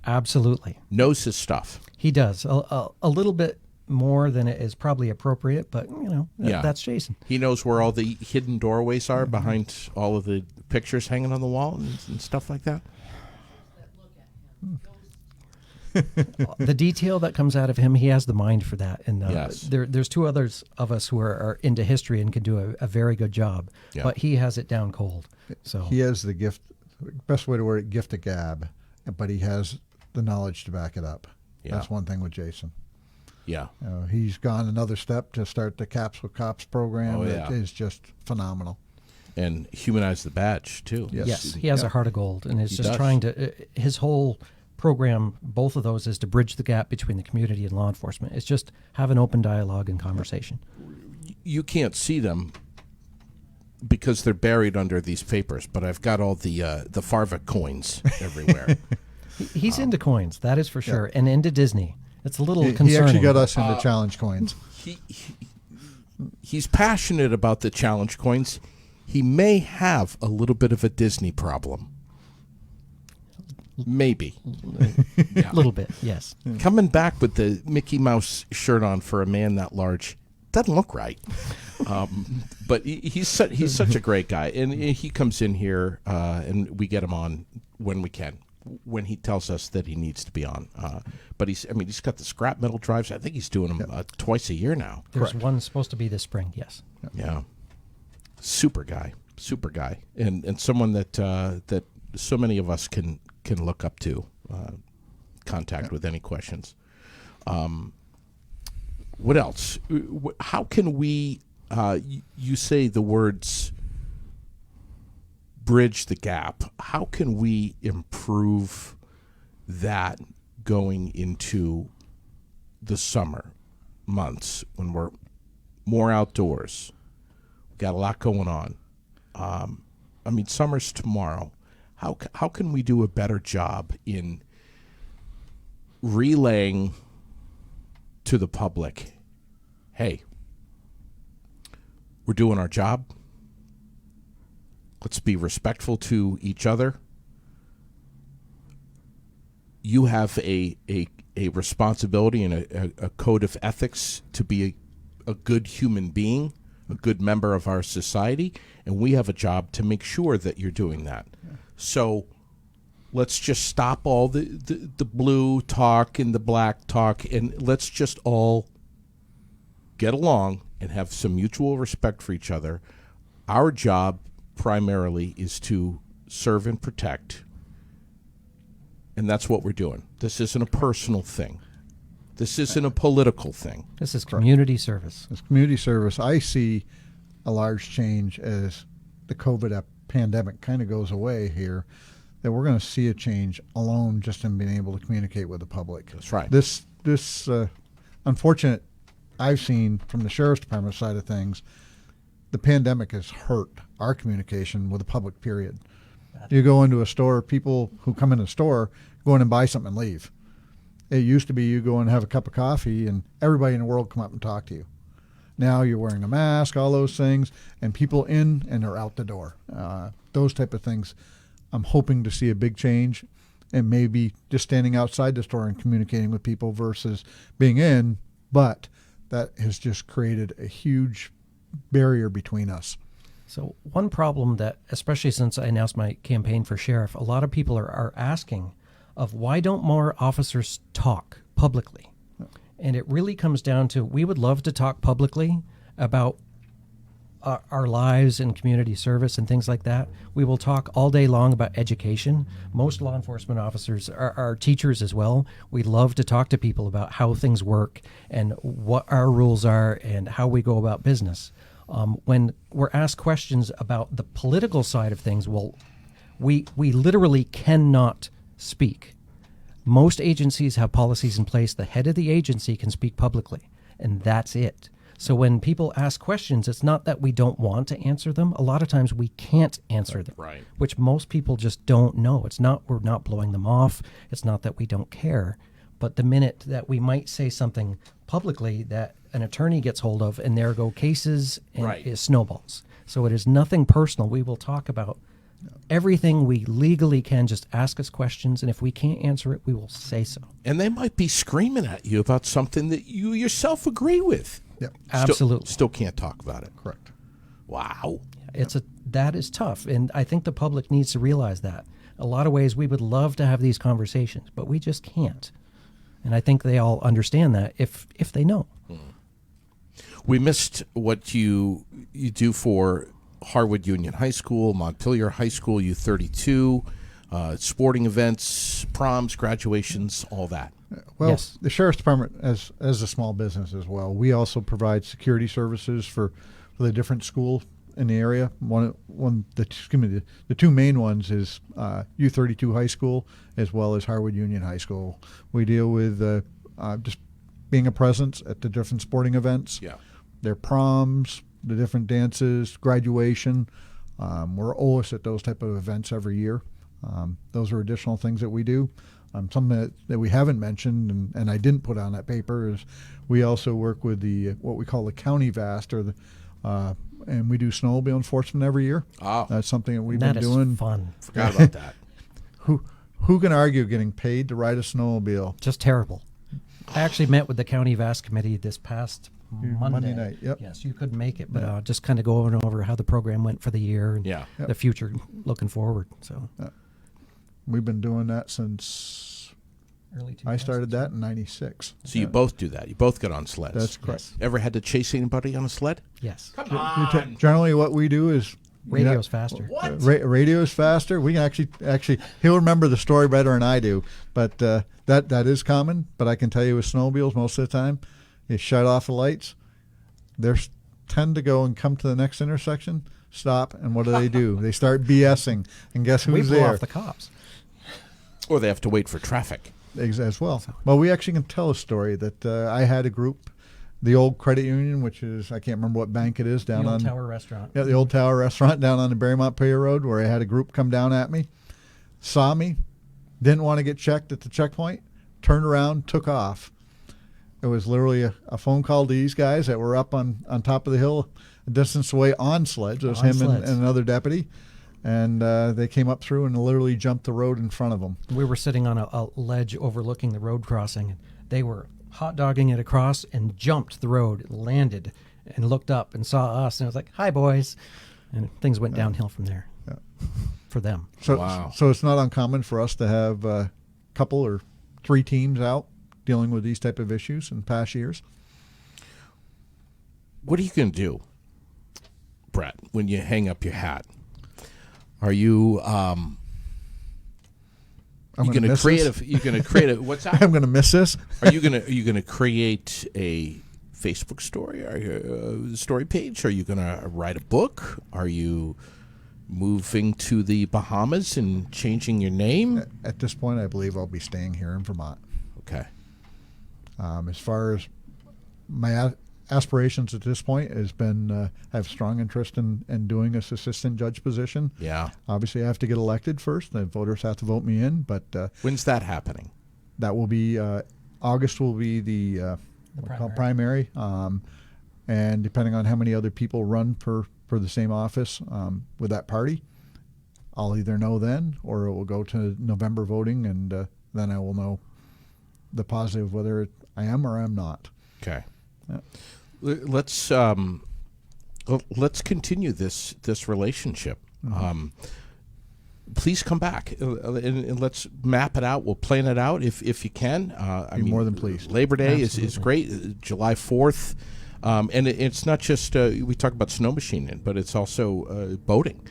Absolutely. Knows his stuff. He does. A little bit more than it is probably appropriate, but, that's Jason. He knows where all the hidden doorways are behind all of the pictures hanging on the wall and stuff like that. The detail that comes out of him, he has the mind for that. And Yes. there's two others of us who are into history and can do a very good job. Yeah. But he has it down cold. So He has the gift, best way to word it, gift of gab, but he has the knowledge to back it up. Yeah. That's one thing with Jason. Yeah. He's gone another step to start the Caps with Cops program. Oh, That yeah. is just phenomenal. And humanize the badge, too. yes, he has a heart of gold, and it's He just does. trying to. His whole program, both of those, is to bridge the gap between the community and law enforcement. It's just have an open dialogue and conversation. You can't see them because they're buried under these papers, but I've got all the Farva coins everywhere. He's into coins, that is for sure, and into Disney. It's a little He concerning. actually got us into challenge coins. He's passionate about the challenge coins. He may have a little bit of a Disney problem. Maybe. A little bit, yes. Coming back with the Mickey Mouse shirt on for a man that large doesn't look right. But he's such a great guy, and he comes in here, and we get him on when we can, when he tells us that he needs to be on. But he's got the scrap metal drives. I think he's doing them twice a year now. There's one supposed to be this spring, yes. Yeah, super guy, and someone that that so many of us can look up to. Contact with any questions. What else? How can we? You say the words bridge the gap. How can we improve that going into the summer months when we're more outdoors? We've got a lot going on. Summer's tomorrow. How can we do a better job in relaying to the public, hey, we're doing our job. Let's be respectful to each other. You have a responsibility and a code of ethics to be a good human being, a good member of our society, and we have a job to make sure that you're doing that. So let's just stop all the blue talk and the black talk, and let's just all get along and have some mutual respect for each other. Our job primarily is to serve and protect, and that's what we're doing. This isn't a personal thing. This isn't a political thing. This is community service. As community service, I see a large change as the COVID pandemic kind of goes away here, that we're going to see a change alone just in being able to communicate with the public. That's right. This unfortunate, I've seen from the sheriff's department side of things, the pandemic has hurt our communication with the public, period. You go into a store, people who come in a store go in and buy something and leave. It used to be you go and have a cup of coffee and everybody in the world come up and talk to you. Now you're wearing a mask, all those things, and people in and they're out the door. Those type of things. I'm hoping to see a big change, and maybe just standing outside the store and communicating with people versus being in, but that has just created a huge barrier between us. So one problem that, especially since I announced my campaign for sheriff, a lot of people are asking of why don't more officers talk publicly? And it really comes down to, we would love to talk publicly about our lives and community service and things like that. We will talk all day long about education. Most law enforcement officers are teachers as well. We love to talk to people about how things work and what our rules are and how we go about business. When we're asked questions about the political side of things, well, we literally cannot speak. Most agencies have policies in place. The head of the agency can speak publicly, and that's it. So when people ask questions, it's not that we don't want to answer them. A lot of times we can't answer them, Right. which most people just don't know. It's not we're not blowing them off. It's not that we don't care. But the minute that we might say something publicly that an attorney gets hold of, and there go cases and Right. it snowballs. So it is nothing personal. We will talk about everything we legally can. Just ask us questions, and if we can't answer it, we will say so. And they might be screaming at you about something that you yourself agree with. Yep. Absolutely. Still can't talk about it. Correct. Wow. That is tough, and I think the public needs to realize that. a lot of ways we would love to have these conversations, but we just can't. And I think they all understand that if they know. We missed what you do for Harwood Union High School, Montpelier High School, U32, sporting events, proms, graduations, all that. Well, Yes. the Sheriff's Department, as a small business as well, we also provide security services for the different schools in the area. The two main ones is U32 High School as well as Harwood Union High School. We deal with just being a presence at the different sporting events. Yeah. Their proms, the different dances, graduation. We're always at those type of events every year. Those are additional things that we do. Something that we haven't mentioned and I didn't put on that paper is we also work with the what we call the county VAST, and we do snowmobile enforcement every year. Oh. That's something that we've That been is doing. fun. Forgot about that. Who can argue getting paid to ride a snowmobile? Just terrible. I actually met with the county VAST committee this past Monday night, yep. Yes, you couldn't make it, but just kind of going over how the program went for the year and Yeah. the future looking forward. So We've been doing that since early 2000s. I started that in '96. So you both do that. You both get on sleds. That's correct. Ever had to chase anybody on a sled? Yes. Come on. Generally, what we do is Radio's faster. What? Radio is faster. We can actually he'll remember the story better than I do, but that is common. But I can tell you with snowmobiles, most of the time, you shut off the lights. They tend to go and come to the next intersection, stop, and what do? They start BSing, and guess who's We blew there? off the cops. Or they have to wait for traffic. As well. Well, we actually can tell a story that I had a group, the old credit union, which is, I can't remember what bank it is, down The old on Tower Restaurant. Yeah, the old Tower Restaurant down on the Berrymont Montpelier Road, where I had a group come down at me, saw me, didn't want to get checked at the checkpoint, turned around, took off. It was literally a phone call to these guys that were up on top of the hill, a distance away on sleds. It was On him sleds. and another deputy. And they came up through and literally jumped the road in front of them. We were sitting on a ledge overlooking the road crossing. And they were hot dogging it across and jumped the road, landed, and looked up and saw us. And I was like, "Hi, boys," and things went downhill from there. For them. So, Wow. so it's not uncommon for us to have a couple or three teams out dealing with these type of issues in past years. What are you going to do, Brett, when you hang up your hat? Are you I'm going gonna to miss create this. you're going to create a what's that? I'm going to miss this. Are you going to create a Facebook story? Are you a story page? Are you going to write a book? Are you moving to the Bahamas and changing your name? At this point, I believe I'll be staying here in Vermont. Okay. As far as my aspirations at this point has been have strong interest in doing this assistant judge position. Yeah. Obviously, I have to get elected first. The voters have to vote me in, but When's that happening? that will be August will be the primary. And depending on how many other people run for the same office with that party, I'll either know then or it will go to November voting, and then I will know the positive whether I am or I'm not. Okay. Yeah. Let's continue this relationship. Please come back and let's map it out. We'll plan it out if you can. I mean, more than pleased. Labor Day is great. July 4th, and it's not just we talk about snow machining, but it's also boating.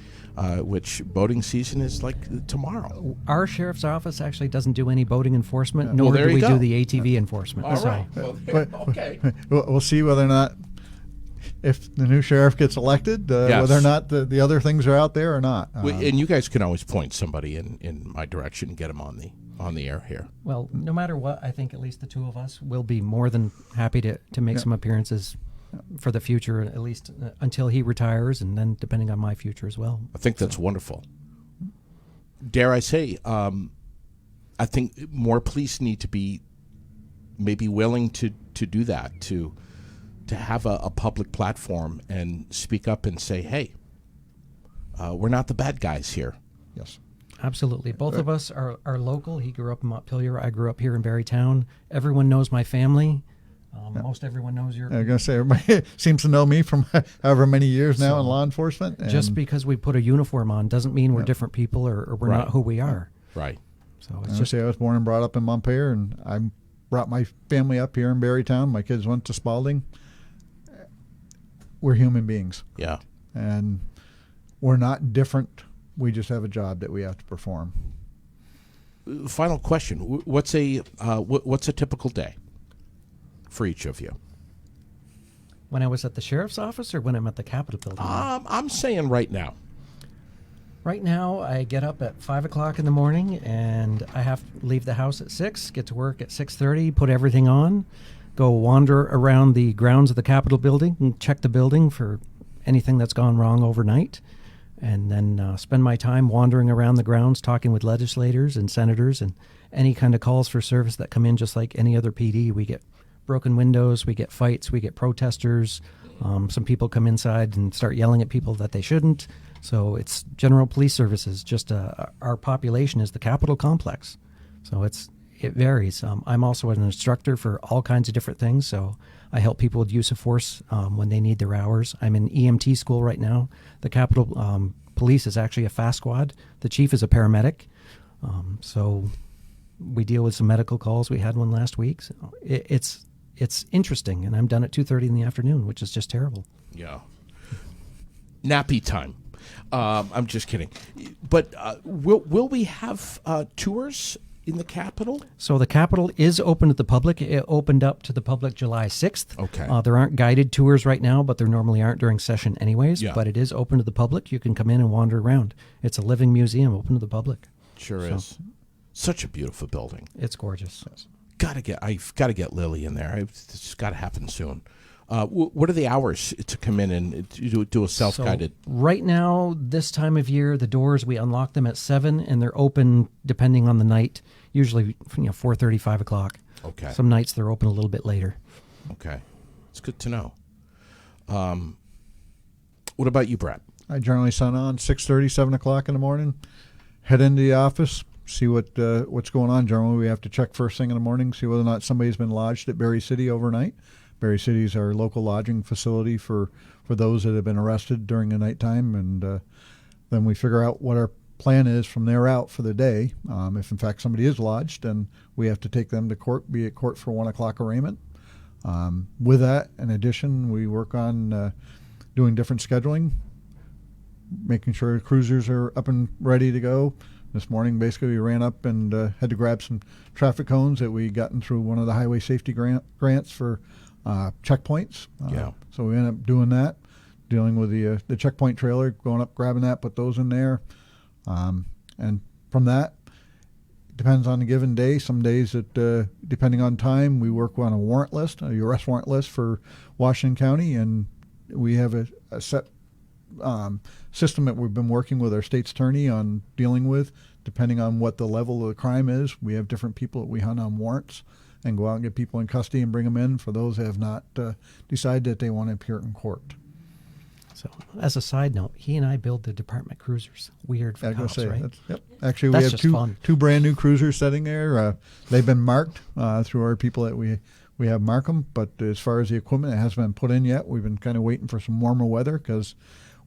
Which boating season is like tomorrow. Our sheriff's office actually doesn't do any boating enforcement, Well, nor there do you we go. do the ATV enforcement. All So right. Well, But- okay. We'll see whether or not, if the new sheriff gets elected, Yes. whether or not the other things are out there or not. And you guys can always point somebody in my direction and get them on the air here. Well, no matter what, I think at least the two of us will be more than happy to make some appearances for the future, at least until he retires, and then depending on my future as well. I think that's wonderful. Dare I say, I think more police need to be maybe willing to do that, to have a public platform and speak up and say, hey, we're not the bad guys here. Yes. Absolutely. Both of us are local. He grew up in Montpelier. I grew up here in Barrytown. Everyone knows my family. Most everyone knows you're. I was going to say, everybody seems to know me from however many years now in law enforcement. Just because we put a uniform on doesn't mean we're different people or we're not who we are. Right. So it's just. I was born and brought up in Montpelier, and I brought my family up here in Barrytown. My kids went to Spalding. We're human beings. Yeah. And we're not different. We just have a job that we have to perform. Final question: what's a typical day for each of you? When I was at the sheriff's office, or when I'm at the Capitol building? I'm saying right now. Right now, I get up at 5 o'clock in the morning, and I have to leave the house at 6, get to work at 6:30, put everything on, go wander around the grounds of the Capitol building, and check the building for anything that's gone wrong overnight, and then spend my time wandering around the grounds, talking with legislators and senators, and any kind of calls for service that come in, just like any other PD. We get broken windows, we get fights, we get protesters. Some people come inside and start yelling at people that they shouldn't. So it's general police services. Just our population is the Capitol complex. So it varies. I'm also an instructor for all kinds of different things. So I help people with use of force when they need their hours. I'm in EMT school right now. The Capitol Police is actually a fast squad. The chief is a paramedic. So we deal with some medical calls. We had one last week. So it's interesting, and I'm done at 2:30 in the afternoon, which is just terrible. Yeah. Nappy time. I'm just kidding. But will we have tours in the Capitol? So the Capitol is open to the public. It opened up to the public July 6th. Okay. There aren't guided tours right now, but there normally aren't during session anyways. Yeah. But it is open to the public. You can come in and wander around. It's a living museum open to the public. Sure is. Such a beautiful building. It's gorgeous. I've got to get Lily in there. It's got to happen soon. What are the hours to come in and do a self-guided? So right now, this time of year, the doors, we unlock them at 7, and they're open depending on the night, usually 4:30, 5 o'clock. Okay. Some nights they're open a little bit later. Okay. It's good to know. What about you, Brett? I generally sign on 6:30, 7 o'clock in the morning, head into the office, see what's going on. Generally, we have to check first thing in the morning, see whether or not somebody's been lodged at Berry City overnight. Berry City is our local lodging facility for those that have been arrested during the nighttime, and then we figure out what our plan is from there out for the day. If, in fact, somebody is lodged, then we have to take them to court, be at court for 1 o'clock arraignment. With that, in addition, we work on doing different scheduling, making sure cruisers are up and ready to go. This morning, basically, we ran up and had to grab some traffic cones that we gotten through one of the highway safety grants for checkpoints. So we ended up doing that, dealing with the checkpoint trailer, going up, grabbing that, put those in there. And from that, depends on the given day. Some days, depending on time, we work on a warrant list, a arrest warrant list for Washington County, and we have a set system that we've been working with our state's attorney on dealing with. Depending on what the level of the crime is, we have different people that we hunt on warrants and go out and get people in custody and bring them in for those that have not decided that they want to appear in court. So, as a side note, he and I build the department cruisers. Weird for cops, right? Yep. Actually, That's we just have fun. two brand new cruisers sitting there. They've been marked through our people that we have mark them. But as far as the equipment, it hasn't been put in yet. We've been kind of waiting for some warmer weather because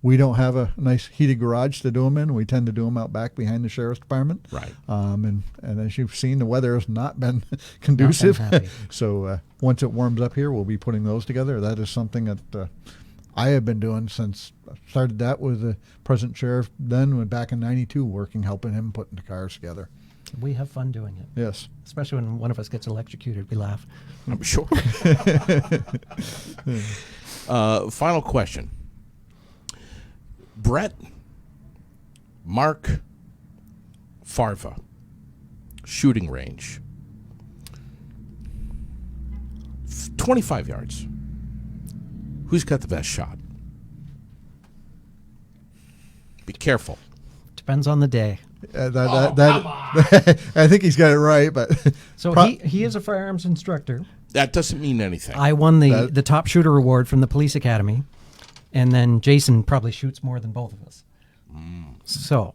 we don't have a nice heated garage to do them in. We tend to do them out back behind the sheriff's department. Right. And as you've seen, the weather has not been conducive. Not been happy. So once it warms up here, we'll be putting those together. That is something that I have been doing since I started that with the present sheriff. Then went back in '92, helping him putting the cars together. We have fun doing it. Yes. Especially when one of us gets electrocuted, we laugh. I'm sure. Final question. Brett, MARC, Farva, shooting range, 25 yards. Who's got the best shot? Be careful. Depends on the day. I think he's got it right, but So he is a firearms instructor. That doesn't mean anything. I won the top shooter award from the police academy, and then Jason probably shoots more than both of us. So,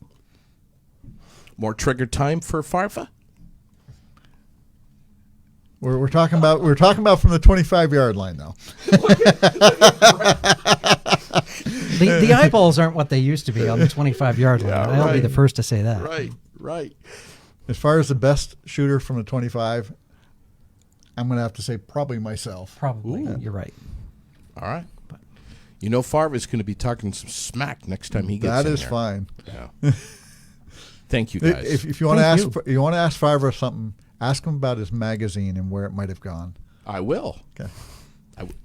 more trigger time for Farva? We're talking about from the 25-yard line though. The eyeballs aren't what they used to be on the 25-yard line. Yeah, I'll be right. the first to say that. Right. As far as the best shooter from the 25, I'm going to have to say probably myself. Probably. Ooh. You're right. All right. You know, Farva's going to be talking some smack next time he gets That in is there. fine. Yeah. Thank you, guys. If you want to ask, you want to ask Farva something, ask him about his magazine and where it might have gone. I will. Okay.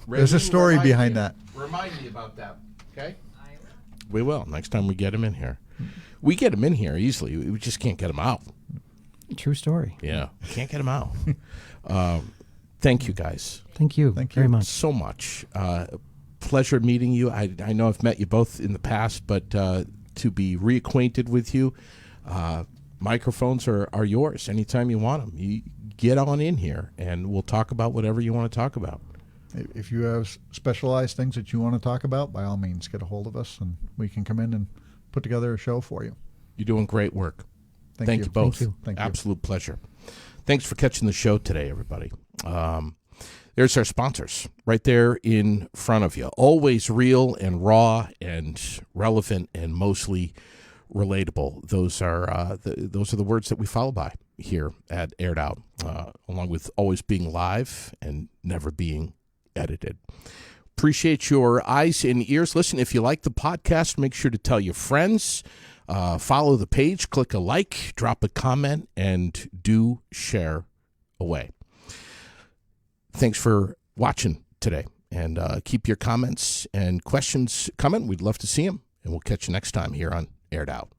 There's a story behind that. Remind me about that. Okay. We will next time we get him in here. We get him in here easily. We just can't get him out. True story. Yeah, can't get him out. Thank you, guys. Thank you very much. So much. Pleasure meeting you. I know I've met you both in the past, but to be reacquainted with you, microphones are yours anytime you want them. You get on in here, and we'll talk about whatever you want to talk about. If you have specialized things that you want to talk about, by all means, get a hold of us, and we can come in and put together a show for you. You're doing great work. Thank you both. Thank you. Absolute pleasure. Thanks for catching the show today, everybody. There's our sponsors right there in front of you. Always real and raw and relevant and mostly relatable. Those are the words that we follow by here at Aired Out, along with always being live and never being edited. Appreciate your eyes and ears. Listen, if you like the podcast, make sure to tell your friends. Follow the page, click a like, drop a comment, and do share away. Thanks for watching today, and keep your comments and questions coming. We'd love to see them, and we'll catch you next time here on Aired Out.